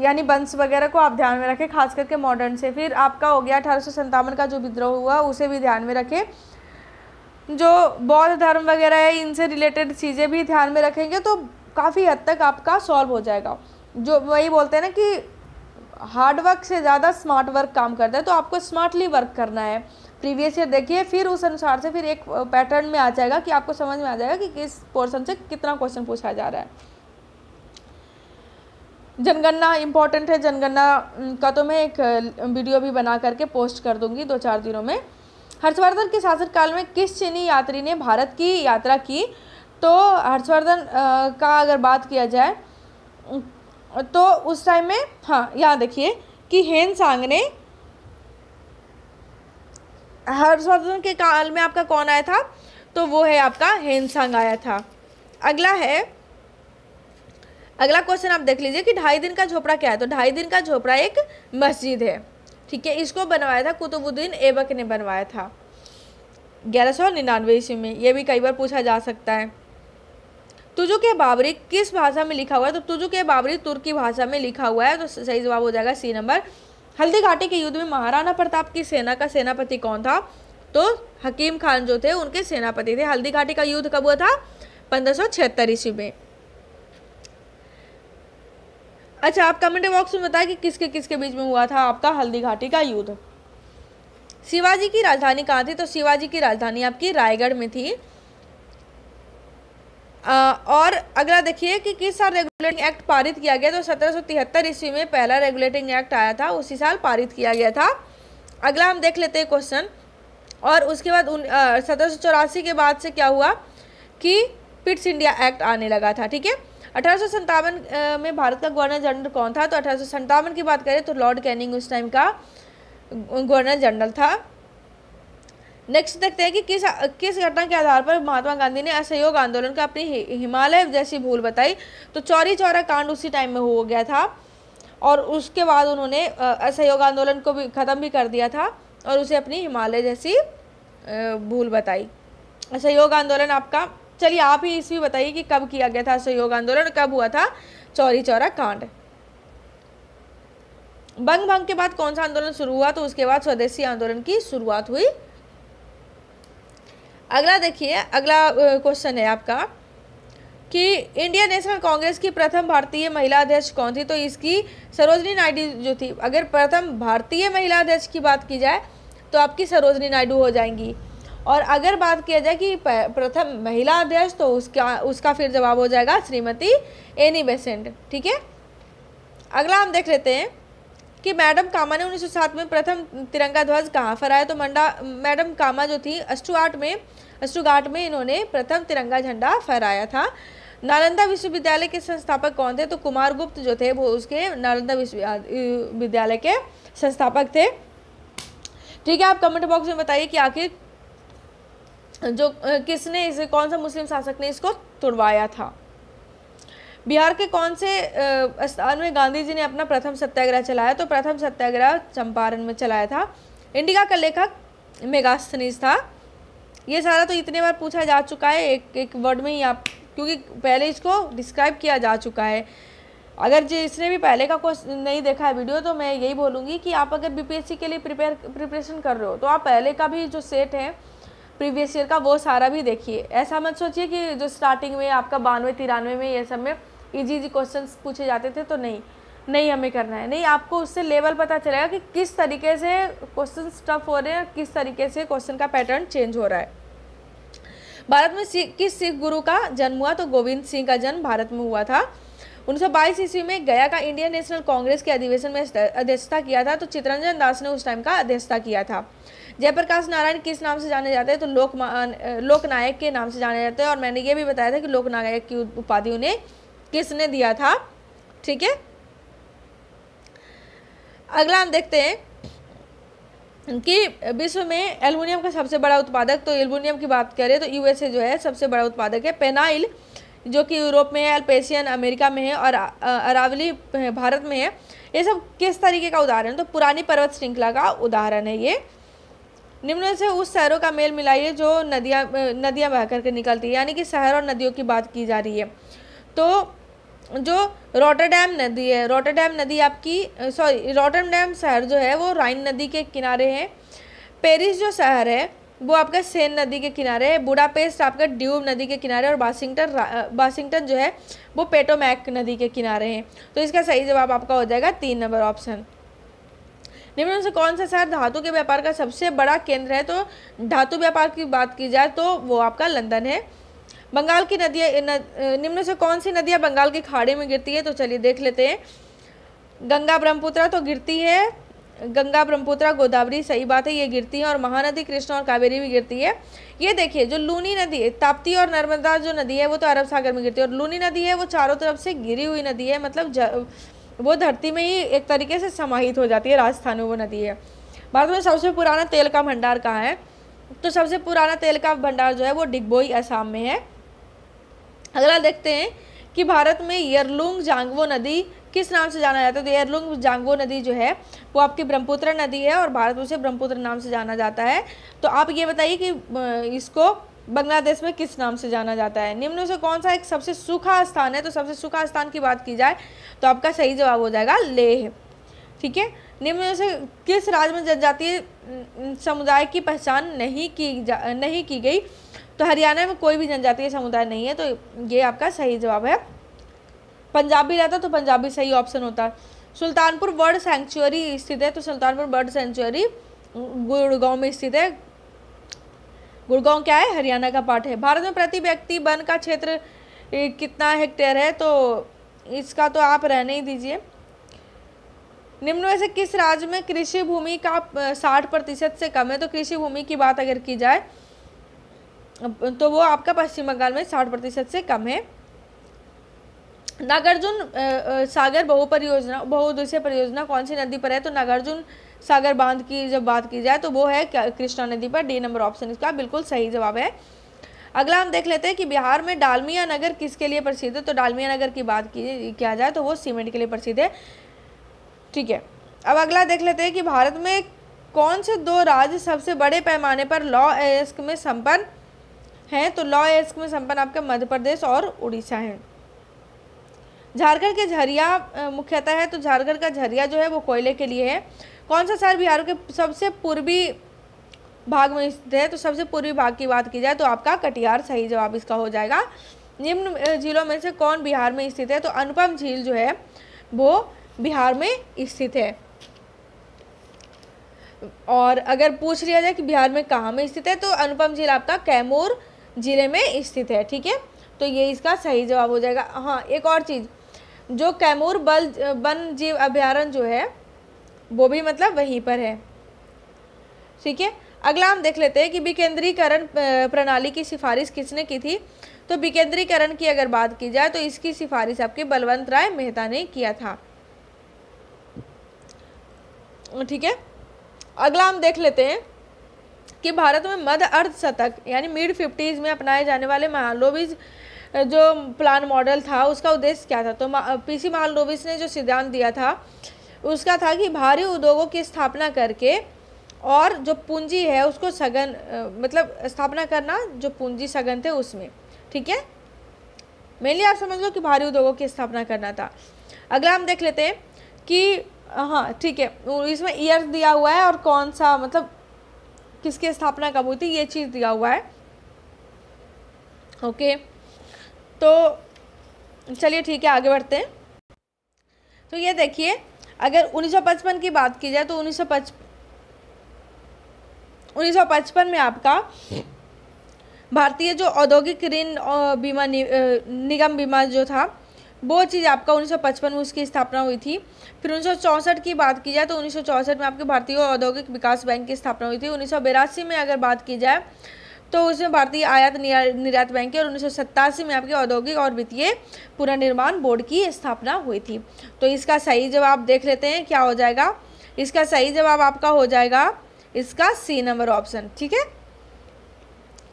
Speaker 1: यानी वंश वगैरह को आप ध्यान में रखें, खास करके मॉडर्न से। फिर आपका हो गया 1857 का जो विद्रोह हुआ उसे भी ध्यान में रखें। जो बौद्ध धर्म वगैरह है इनसे रिलेटेड चीज़ें भी ध्यान में रखेंगे तो काफ़ी हद तक आपका सॉल्व हो जाएगा। जो वही बोलते हैं ना कि हार्ड वर्क से ज़्यादा स्मार्ट वर्क काम करता है, तो आपको स्मार्टली वर्क करना है। प्रीवियस ईयर देखिए, फिर उस अनुसार से फिर एक पैटर्न में आ जाएगा कि आपको समझ में आ जाएगा कि किस पोर्शन से कितना क्वेश्चन पूछा जा रहा है। जनगणना इम्पोर्टेंट है, जनगणना का तो मैं एक वीडियो भी बना करके पोस्ट कर दूंगी 2-4 दिनों में। हर्षवर्धन के शासनकाल में किस चीनी यात्री ने भारत की यात्रा की? तो हर्षवर्धन का अगर बात किया जाए तो उस टाइम में, हाँ यहाँ देखिए कि हेनसांग ने, हर्षवर्धन के काल में आपका कौन आया था? तो वो है आपका हेनसांग आया था। अगला क्वेश्चन आप देख लीजिए कि 2.5 दिन का झोपड़ा क्या है? तो 2.5 दिन का झोपड़ा एक मस्जिद है, ठीक है। इसको बनवाया था कुतुबुद्दीन ऐबक ने बनवाया था 1199 ईस्वी में। ये भी कई बार पूछा जा सकता है। तुजुक बाबरी किस भाषा में लिखा हुआ है? तो तुजुक बाबरी तुर्की भाषा में लिखा हुआ है, तो सही जवाब हो जाएगा सी नंबर। हल्दी घाटी के युद्ध में महाराणा प्रताप की सेना का सेनापति कौन था? तो हकीम खान जो थे उनके सेनापति थे। हल्दी घाटी का युद्ध कब हुआ था? 1576 ईस्वी में। अच्छा, आप कमेंट बॉक्स में बताएं कि किसके किसके बीच में हुआ था आपका हल्दी घाटी का युद्ध। शिवाजी की राजधानी कहाँ थी? तो शिवाजी की राजधानी आपकी रायगढ़ में थी। और अगला देखिए कि किस साल रेगुलेटिंग एक्ट पारित किया गया? तो 1773 ईस्वी में पहला रेगुलेटिंग एक्ट आया था, उसी साल पारित किया गया था। अगला हम देख लेते हैं क्वेश्चन। और उसके बाद 1784 के बाद से क्या हुआ कि पिट्स इंडिया एक्ट आने लगा था, ठीक है। 1857 में भारत का गवर्नर जनरल कौन था? तो 1857 की बात करें तो लॉर्ड कैनिंग उस टाइम का गवर्नर जनरल था। नेक्स्ट देखते हैं कि किस घटना के आधार पर महात्मा गांधी ने असहयोग आंदोलन का अपनी हिमालय जैसी भूल बताई? तो चौरी चौरा कांड उसी टाइम में हो गया था और उसके बाद उन्होंने असहयोग आंदोलन को भी ख़त्म भी कर दिया था और उसे अपनी हिमालय जैसी भूल बताई। असहयोग आंदोलन आपका, चलिए आप ही इसमें बताइए कि कब किया गया था असहयोग आंदोलन, कब हुआ था चौरी चौरा कांड? बंग भंग के बाद कौन सा आंदोलन शुरू हुआ? तो उसके बाद स्वदेशी आंदोलन की शुरुआत हुई। अगला देखिए, अगला क्वेश्चन है आपका कि इंडियन नेशनल कांग्रेस की प्रथम भारतीय महिला अध्यक्ष कौन थी? तो इसकी सरोजनी नायडू जो थी। अगर प्रथम भारतीय महिला अध्यक्ष की बात की जाए तो आपकी सरोजनी नायडू हो जाएंगी। और अगर बात किया जाए कि प्रथम महिला अध्यक्ष तो उसका फिर जवाब हो जाएगा श्रीमती एनी बेसेंट, ठीक है। अगला हम देख लेते हैं कि मैडम कामा ने 1907 में प्रथम तिरंगा ध्वज कहाँ फहराया? तो मैडम कामा जो थी अश्रुघाट में इन्होंने प्रथम तिरंगा झंडा फहराया था। नालंदा विश्वविद्यालय के संस्थापक कौन थे? तो कुमारगुप्त जो थे वो उसके नालंदा विश्वविद्यालय के संस्थापक थे, ठीक है। आप कमेंट बॉक्स में बताइए कि आखिर जो किसने इसे, कौन सा मुस्लिम शासक ने इसको तुड़वाया था? बिहार के कौन से स्थान में गांधी जी ने अपना प्रथम सत्याग्रह चलाया? तो प्रथम सत्याग्रह चंपारण में चलाया था। इंडिका का लेखक मेगास्थनीज था। ये सारा तो इतने बार पूछा जा चुका है एक वर्ड में ही, आप क्योंकि पहले इसको डिस्क्राइब किया जा चुका है। अगर जिसने भी पहले का क्वेश्चन नहीं देखा है वीडियो, तो मैं यही बोलूँगी कि आप अगर बीपीएससी के लिए प्रिपरेशन कर रहे हो तो आप पहले का भी जो सेट है प्रीवियस ईयर का वो सारा भी देखिए। ऐसा मत सोचिए कि जो स्टार्टिंग में आपका 92-93 में ये सब में इजी क्वेश्चंस पूछे जाते थे तो नहीं हमें करना है। नहीं, आपको उससे लेवल पता चलेगा कि किस तरीके से क्वेश्चन टफ हो रहे हैं, किस तरीके से क्वेश्चन का पैटर्न चेंज हो रहा है। भारत में किस सिख गुरु का जन्म हुआ? तो गोविंद सिंह का जन्म भारत में हुआ था। 1922 ईस्वी में गया का इंडियन नेशनल कांग्रेस के अधिवेशन में अध्यक्षता किया था, तो चित्तरंजन दास ने उस टाइम का अध्यक्षता किया था। जयप्रकाश नारायण किस नाम से जाने जाते हैं? तो लोकनायक के नाम से जाने जाते हैं। और मैंने ये भी बताया था कि लोकनायक की उपाधि उन्हें किसने दिया था, ठीक है। अगला हम देखते हैं कि विश्व में एल्युमिनियम का सबसे बड़ा उत्पादक, तो एल्युमिनियम की बात करें तो यूएसए जो है सबसे बड़ा उत्पादक है। पेनाइल जो कि यूरोप में है, अल्पेशियन अमेरिका में है और अरावली भारत में है। ये सब किस तरीके का उदाहरण? तो पुरानी पर्वत श्रृंखला का उदाहरण है ये। निम्न से उस शहरों का मेल मिलाइए जो नदियाँ बह करके निकलती है, यानी कि शहर और नदियों की बात की जा रही है। तो जो रॉटरडैम नदी है, रॉटरडैम नदी आपकी रॉटरडैम शहर जो है वो राइन नदी के किनारे है। पेरिस जो शहर है वो आपका सेन नदी के किनारे है। बुडापेस्ट आपका ड्यूब नदी के किनारे और वाशिंगटन जो है वो पेटोमैक नदी के किनारे हैं। तो इसका सही जवाब आपका हो जाएगा 3 नंबर ऑप्शन। निम्न से कौन सा शहर धातु के व्यापार का सबसे बड़ा केंद्र है? तो धातु व्यापार की बात की जाए तो वो आपका लंदन है। बंगाल की नदियाँ, निम्न से कौन सी नदियाँ बंगाल की खाड़ी में गिरती है? तो चलिए देख लेते हैं गंगा ब्रह्मपुत्र तो गिरती है, गंगा ब्रह्मपुत्र गोदावरी, सही बात है, ये गिरती है। और महानदी कृष्णा और कावेरी भी गिरती है। ये देखिए जो लूनी नदी है, ताप्ती और नर्मदा जो नदी है वो तो अरब सागर में गिरती है, और लूनी नदी है वो चारों तरफ से घिरी हुई नदी है, मतलब वो धरती में ही एक तरीके से समाहित हो जाती है, राजस्थान में वो नदी है। भारत में सबसे पुराना तेल का भंडार कहाँ है? तो सबसे पुराना तेल का भंडार जो है वो डिगबोई असम में है। अगला देखते हैं कि भारत में यरलुंग जांगवो नदी किस नाम से जाना जाता है? तो यरलुंग जांगवो नदी जो है वो आपकी ब्रह्मपुत्र नदी है, और भारत में उसे ब्रह्मपुत्र नाम से जाना जाता है। तो आप ये बताइए कि इसको बांग्लादेश में किस नाम से जाना जाता है? निम्न में से कौन सा एक सबसे सूखा स्थान है? तो सबसे सूखा स्थान की बात की जाए तो आपका सही जवाब हो जाएगा लेह। ठीक है। निम्न में से किस राज्य में जनजातीय समुदाय की पहचान नहीं की गई? तो हरियाणा में कोई भी जनजातीय समुदाय नहीं है, तो ये आपका सही जवाब है। पंजाब भी रहता तो पंजाबी सही ऑप्शन होता। सुल्तानपुर बर्ड सेंचुरी स्थित है, तो सुल्तानपुर बर्ड सेंचुरी गुड़गांव में स्थित है। गुड़गांव क्या है? हरियाणा का पार्ट है। भारत में प्रति व्यक्ति वन का क्षेत्र कितना हेक्टेयर है? तो इसका तो आप रहने ही दीजिए। निम्न में से किस राज्य में कृषि भूमि का 60% से कम है? तो कृषि भूमि की बात अगर की जाए तो वो आपका पश्चिम बंगाल में 60% से कम है। नागार्जुन सागर बहुउद्देशीय परियोजना कौन सी नदी पर है? तो नागार्जुन सागर बांध की जब बात की जाए तो वो है कृष्णा नदी पर। डी नंबर ऑप्शन इसका बिल्कुल सही जवाब है। अगला हम देख लेते हैं कि बिहार में डालमिया नगर किसके लिए प्रसिद्ध है? तो डालमिया नगर की बात किया जाए तो वो सीमेंट के लिए प्रसिद्ध है। ठीक है। अब अगला देख लेते हैं कि भारत में कौन से दो राज्य सबसे बड़े पैमाने पर लॉ एस्क में संपन्न हैं? तो लॉ एस्क में संपन्न आपके मध्य प्रदेश और उड़ीसा है। झारखंड के झरिया मुख्यतः है, तो झारखंड का झरिया जो है वो कोयले के लिए है। कौन सा शहर बिहार के सबसे पूर्वी भाग में स्थित है? तो सबसे पूर्वी भाग की बात की जाए तो आपका कटिहार सही जवाब इसका हो जाएगा। निम्न झीलों में से कौन बिहार में स्थित है? तो अनुपम झील जो है वो बिहार में स्थित है। और अगर पूछ लिया जाए कि बिहार में कहाँ में स्थित है तो अनुपम झील आपका कैमूर जिले में स्थित है। ठीक है, तो ये इसका सही जवाब हो जाएगा। हाँ, एक और चीज़, जो कैमूर वन जीव अभयारण्य जो है वो भी मतलब वहीं पर है। ठीक है। अगला हम देख लेते हैं कि विकेंद्रीकरण प्रणाली की सिफारिश किसने की थी? तो विकेंद्रीकरण की अगर बात की जाए तो इसकी सिफारिश आपके बलवंत राय मेहता ने किया था। ठीक है। अगला हम देख लेते हैं कि भारत में मध्य अर्धशतक यानी मिड 50s में अपनाए जाने वाले महालनोबिस जो प्लान मॉडल था उसका उद्देश्य क्या था? तो पीसी महालनोबिस ने जो सिद्धांत दिया था उसका था कि भारी उद्योगों की स्थापना करके और जो पूंजी है उसको सघन मतलब स्थापना करना, जो पूंजी सघन थे उसमें। ठीक है, मेनली आप समझ लो कि भारी उद्योगों की स्थापना करना था। अगला हम देख लेते हैं कि हाँ ठीक है, इसमें ईयर दिया हुआ है और कौन सा मतलब किसकी स्थापना कब हुई थी ये चीज़ दिया हुआ है। ओके, तो चलिए ठीक है आगे बढ़ते हैं। तो ये देखिए, अगर 1955 की बात की जाए तो 1955 में आपका भारतीय जो औद्योगिक ऋण बीमा निगम बीमा जो था वो चीज़ आपका 1955 में उसकी स्थापना हुई थी। फिर 1964 की बात की जाए तो 1964 में आपके भारतीय औद्योगिक विकास बैंक की स्थापना हुई थी। 1982 में अगर बात की जाए तो उसमें भारतीय आयात निर्यात बैंक की, और 1987 में आपके औद्योगिक और वित्तीय पुनर्निर्माण बोर्ड की स्थापना हुई थी। तो इसका सही जवाब देख लेते हैं क्या हो जाएगा। इसका सही जवाब आपका हो जाएगा इसका सी नंबर ऑप्शन। ठीक है,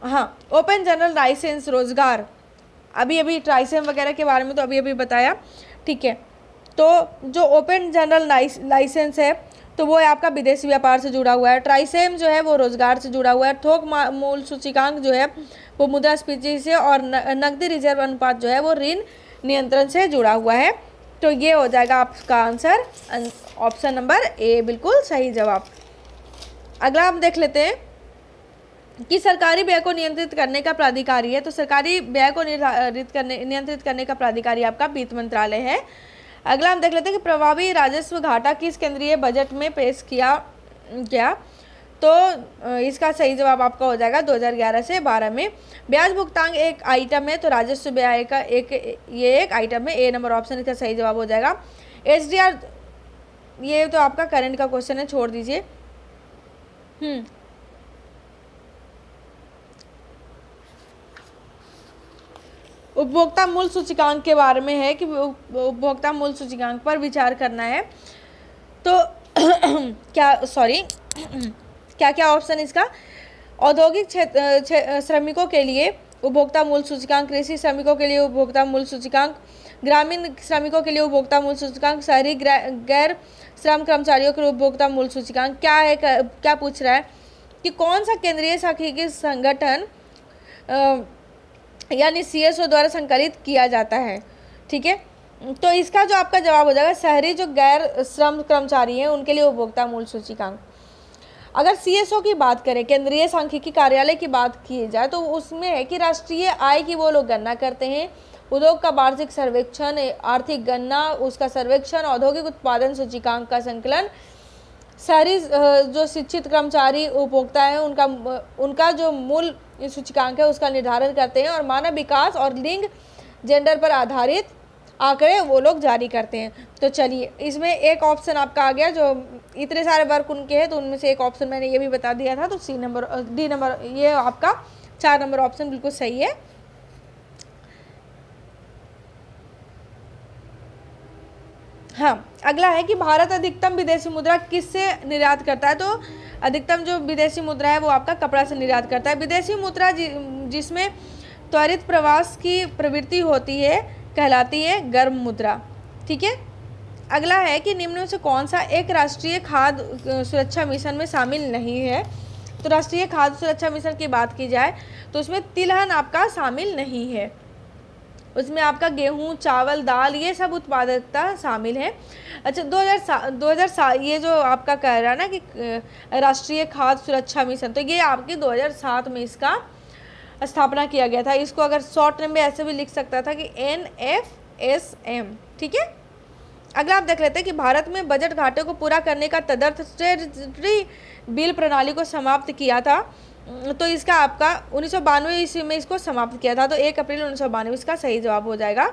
Speaker 1: हाँ, ओपन जनरल लाइसेंस रोजगार, अभी ट्राइसेम वगैरह के बारे में तो अभी बताया। ठीक है, तो जो ओपन जनरल लाइसेंस है तो वो आपका विदेशी व्यापार से जुड़ा हुआ है। ट्राइसेम जो है वो रोजगार से जुड़ा हुआ है। थोक मूल सूचकांक जो है वो मुद्रास्फीति से, और नकदी रिजर्व अनुपात जो है वो ऋण नियंत्रण से जुड़ा हुआ है। तो ये हो जाएगा आपका आंसर ऑप्शन नंबर ए, बिल्कुल सही जवाब। अगला हम देख लेते हैं कि सरकारी व्यय को नियंत्रित करने का प्राधिकारी है। तो सरकारी व्यय को नियंत्रित करने का प्राधिकारी आपका वित्त मंत्रालय है। अगला हम देख लेते हैं कि प्रभावी राजस्व घाटा किस केंद्रीय बजट में पेश किया गया। तो इसका सही जवाब आपका हो जाएगा 2011 से 12 में। ब्याज भुगतान एक आइटम है तो राजस्व व्यय का एक आइटम है, ए नंबर ऑप्शन इसका सही जवाब हो जाएगा। ये तो आपका करंट का क्वेश्चन है, छोड़ दीजिए। उपभोक्ता मूल्य सूचकांक के बारे में है कि उपभोक्ता मूल्य सूचकांक पर विचार करना है। तो क्या क्या ऑप्शन इसका? औद्योगिक श्रमिकों के लिए उपभोक्ता मूल्य सूचकांक, कृषि श्रमिकों के लिए उपभोक्ता मूल्य सूचकांक, ग्रामीण श्रमिकों के लिए उपभोक्ता मूल्य सूचकांक, शहरी गैर श्रम कर्मचारियों के लिए उपभोक्ता मूल्य सूचकांक। क्या है, क्या पूछ रहा है कि कौन सा केंद्रीय सांख्यिकी संगठन यानी CSO द्वारा संकलित किया जाता है, ठीक है। तो इसका जो आपका जवाब हो जाएगा, शहरी जो गैर श्रम कर्मचारी हैं उनके लिए उपभोक्ता मूल्य सूचकांक। अगर CSO की बात करें, केंद्रीय सांख्यिकी कार्यालय की बात की जाए, तो उसमें है कि राष्ट्रीय आय की वो लोग गणना करते हैं, उद्योग का वार्षिक सर्वेक्षण, आर्थिक गणना, उसका सर्वेक्षण, औद्योगिक उत्पादन सूचकांक का संकलन, शहरी जो शिक्षित कर्मचारी उपभोक्ता है उनका जो मूल्य सूचकांक है उसका निर्धारण करते हैं, और मानव विकास और लिंग जेंडर पर आधारित आंकड़े वो लोग जारी करते हैं। तो चलिए, इसमें एक ऑप्शन आपका आ गया, जो इतने सारे वर्क उनके हैं तो उनमें से एक ऑप्शन मैंने ये भी बता दिया था, तो डी नंबर, ये आपका 4 नंबर ऑप्शन बिल्कुल सही है। हाँ, अगला है कि भारत अधिकतम विदेशी मुद्रा किससे निर्यात करता है? तो अधिकतम जो विदेशी मुद्रा है वो आपका कपड़ा से निर्यात करता है। विदेशी मुद्रा जिसमें त्वरित प्रवास की प्रवृत्ति होती है कहलाती है गर्म मुद्रा, ठीक है। अगला है कि निम्न में से कौन सा एक राष्ट्रीय खाद्य सुरक्षा मिशन में शामिल नहीं है? तो राष्ट्रीय खाद्य सुरक्षा मिशन की बात की जाए तो उसमें तिलहन आपका शामिल नहीं है, उसमें आपका गेहूं, चावल, दाल, ये सब उत्पादकता शामिल है। अच्छा, 2007 ये जो आपका कह रहा है ना कि राष्ट्रीय खाद्य सुरक्षा मिशन, तो ये आपकी 2007 में इसका स्थापना किया गया था। इसको अगर शॉर्ट में ऐसे भी लिख सकता था कि NFSM, ठीक है। अगला आप देख लेते हैं कि भारत में बजट घाटे को पूरा करने का तदर्थ ट्रेजरी बिल प्रणाली को समाप्त किया था। तो इसका आपका 1992 ईस्वी में इसको समाप्त किया था, तो 1 अप्रैल 1992 इसका सही जवाब हो जाएगा।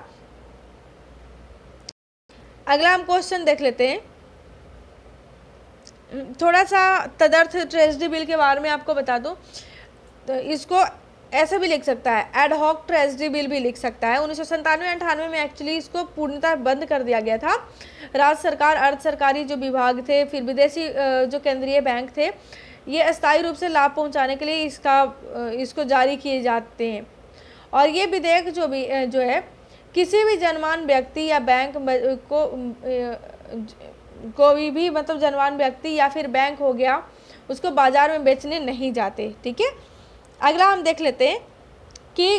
Speaker 1: अगला हम क्वेश्चन देख लेते हैं, थोड़ा सा तदर्थ ट्रेजरी बिल के बारे में आपको बता दूं, तो इसको ऐसे भी लिख सकता है, एडहॉक ट्रेजरी बिल भी लिख सकता है। 1997-98 में एक्चुअली इसको पूर्णतः बंद कर दिया गया था। राज्य सरकार, अर्ध सरकारी जो विभाग थे, फिर विदेशी जो केंद्रीय बैंक थे, ये अस्थायी रूप से लाभ पहुंचाने के लिए इसको जारी किए जाते हैं। और ये विधेयक जो है किसी भी जनमान व्यक्ति या बैंक को भी मतलब जनमान व्यक्ति या फिर बैंक हो गया, उसको बाजार में बेचने नहीं जाते, ठीक है। अगला हम देख लेते हैं कि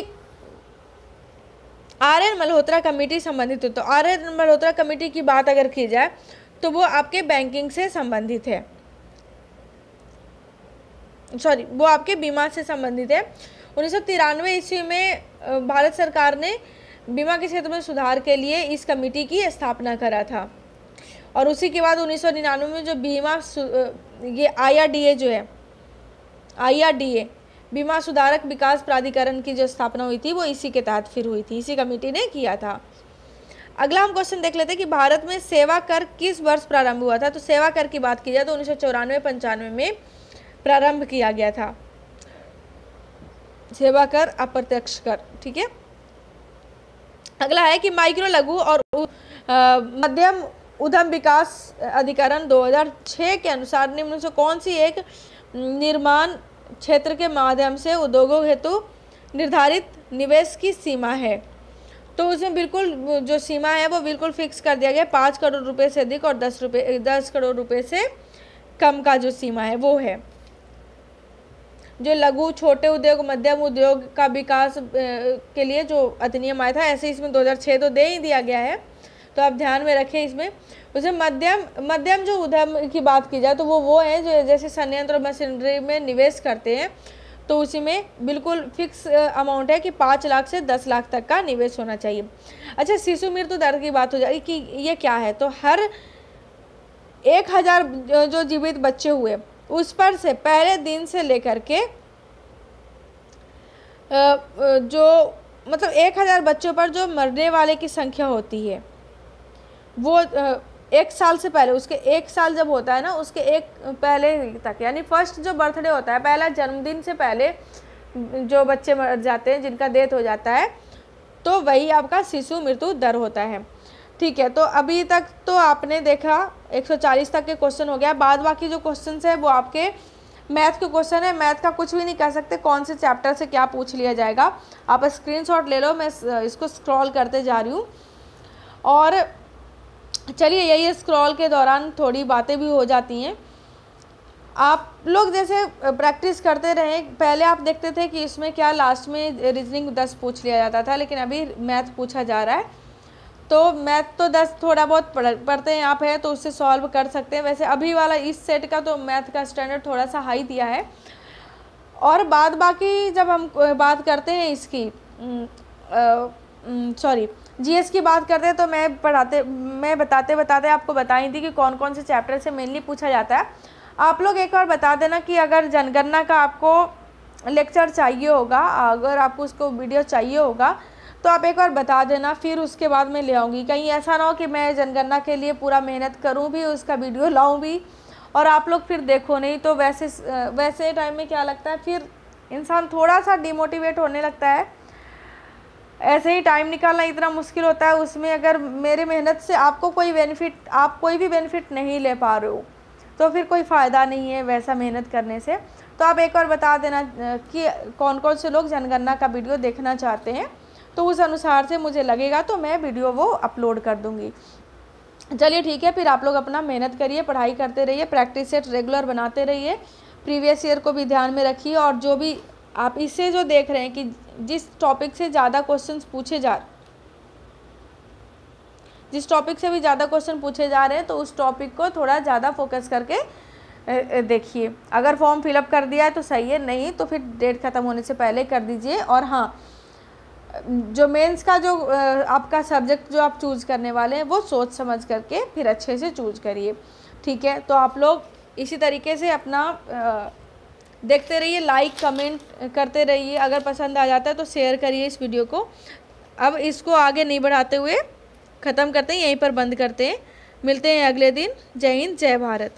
Speaker 1: RN मल्होत्रा कमेटी संबंधित हो। तो RN मल्होत्रा कमेटी की बात अगर की जाए तो वो आपके बैंकिंग से संबंधित है, वो आपके बीमा से संबंधित है। 1993 ईस्वी में भारत सरकार ने बीमा के क्षेत्र में सुधार के लिए इस कमेटी की स्थापना करा था, और उसी के बाद 1999 में जो बीमा ये IRDA जो है, IRDA बीमा सुधारक विकास प्राधिकरण की जो स्थापना हुई थी वो इसी के तहत फिर हुई थी, इसी कमेटी ने किया था। अगला हम क्वेश्चन देख लेते हैं कि भारत में सेवा कर किस वर्ष प्रारंभ हुआ था? तो सेवा कर की बात की जाए तो 1994-95 में प्रारंभ किया गया था, सेवा कर, अप्रत्यक्ष कर, ठीक है। अगला है कि माइक्रो, लघु और मध्यम उद्यम विकास अधिकरण 2006 के अनुसार निम्न से कौन सी एक निर्माण क्षेत्र के माध्यम से उद्योगों हेतु निर्धारित निवेश की सीमा है? तो उसमें बिल्कुल जो सीमा है वो बिल्कुल फिक्स कर दिया गया, 5 करोड़ रुपए से अधिक और 10 करोड़ रुपए से कम का जो सीमा है वो है। जो लघु, छोटे उद्योग, मध्यम उद्योग का विकास के लिए जो अधिनियम आया था, ऐसे इसमें 2006 तो दे ही दिया गया है, तो आप ध्यान में रखें इसमें। उसे मध्यम जो उद्यम की बात की जाए तो वो है जो जैसे संयंत्र और मशीनरी में निवेश करते हैं, तो उसी में बिल्कुल फिक्स अमाउंट है कि 5 लाख से 10 लाख तक का निवेश होना चाहिए। अच्छा, शिशु मृत्यु दर की बात हो जाएगी कि ये क्या है? तो हर 1000 जो जीवित बच्चे हुए उस पर से पहले दिन से लेकर के जो मतलब 1000 बच्चों पर जो मरने वाले की संख्या होती है वो 1 साल से पहले, उसके 1 साल जब होता है ना, उसके एक पहले तक, यानी फर्स्ट जो बर्थडे होता है, पहला जन्मदिन से पहले जो बच्चे मर जाते हैं, जिनका डेथ हो जाता है, तो वही आपका शिशु मृत्यु दर होता है। ठीक है, तो अभी तक तो आपने देखा 140 तक के क्वेश्चन हो गया। बाद बाकी जो क्वेश्चन है वो आपके मैथ के क्वेश्चन है। मैथ का कुछ भी नहीं कह सकते कौन से चैप्टर से क्या पूछ लिया जाएगा। आप स्क्रीनशॉट ले लो, मैं इसको स्क्रॉल करते जा रही हूँ। और चलिए, यही स्क्रॉल के दौरान थोड़ी बातें भी हो जाती हैं। आप लोग जैसे प्रैक्टिस करते रहें। पहले आप देखते थे कि इसमें क्या लास्ट में रीजनिंग 10 पूछ लिया जाता था, लेकिन अभी मैथ पूछा जा रहा है। तो मैथ तो 10 थोड़ा बहुत पढ़ते हैं आप, है तो उससे सॉल्व कर सकते हैं। वैसे अभी वाला इस सेट का तो मैथ का स्टैंडर्ड थोड़ा सा हाई दिया है। और बाद बाकी जब हम बात करते हैं इसकी जीएस की बात करते हैं, तो मैं बताते आपको बताई थी कि कौन कौन से चैप्टर से मेनली पूछा जाता है। आप लोग एक बार बता देना कि अगर जनगणना का आपको लेक्चर चाहिए होगा, अगर आपको उसको वीडियो चाहिए होगा, तो आप एक बार बता देना, फिर उसके बाद मैं ले आऊँगी। कहीं ऐसा ना हो कि मैं जनगणना के लिए पूरा मेहनत करूँ भी, उसका वीडियो लाऊँ भी, और आप लोग फिर देखो नहीं। तो वैसे टाइम में क्या लगता है, फिर इंसान थोड़ा सा डिमोटिवेट होने लगता है। ऐसे ही टाइम निकालना इतना मुश्किल होता है, उसमें अगर मेरे मेहनत से आपको आप कोई भी बेनिफिट नहीं ले पा रहे हो, तो फिर कोई फ़ायदा नहीं है वैसा मेहनत करने से। तो आप एक बार बता देना कि कौन कौन से लोग जनगणना का वीडियो देखना चाहते हैं, तो उस अनुसार से मुझे लगेगा तो मैं वीडियो वो अपलोड कर दूँगी। चलिए ठीक है, फिर आप लोग अपना मेहनत करिए, पढ़ाई करते रहिए, प्रैक्टिस सेट रेगुलर बनाते रहिए, प्रीवियस ईयर को भी ध्यान में रखिए। और जो भी आप इससे जो देख रहे हैं कि जिस टॉपिक से भी ज़्यादा क्वेश्चन पूछे जा रहे हैं, तो उस टॉपिक को थोड़ा ज़्यादा फोकस करके देखिए। अगर फॉर्म फिलअप कर दिया है तो सही है, नहीं तो फिर डेट ख़त्म होने से पहले कर दीजिए। और हाँ, जो मेंस का जो आपका सब्जेक्ट जो आप चूज़ करने वाले हैं, वो सोच समझ करके फिर अच्छे से चूज़ करिए। ठीक है, तो आप लोग इसी तरीके से अपना देखते रहिए, लाइक कमेंट करते रहिए। अगर पसंद आ जाता है तो शेयर करिए इस वीडियो को। अब इसको आगे नहीं बढ़ाते हुए ख़त्म करते हैं, यहीं पर बंद करते हैं। मिलते हैं अगले दिन। जय हिंद, जय भारत।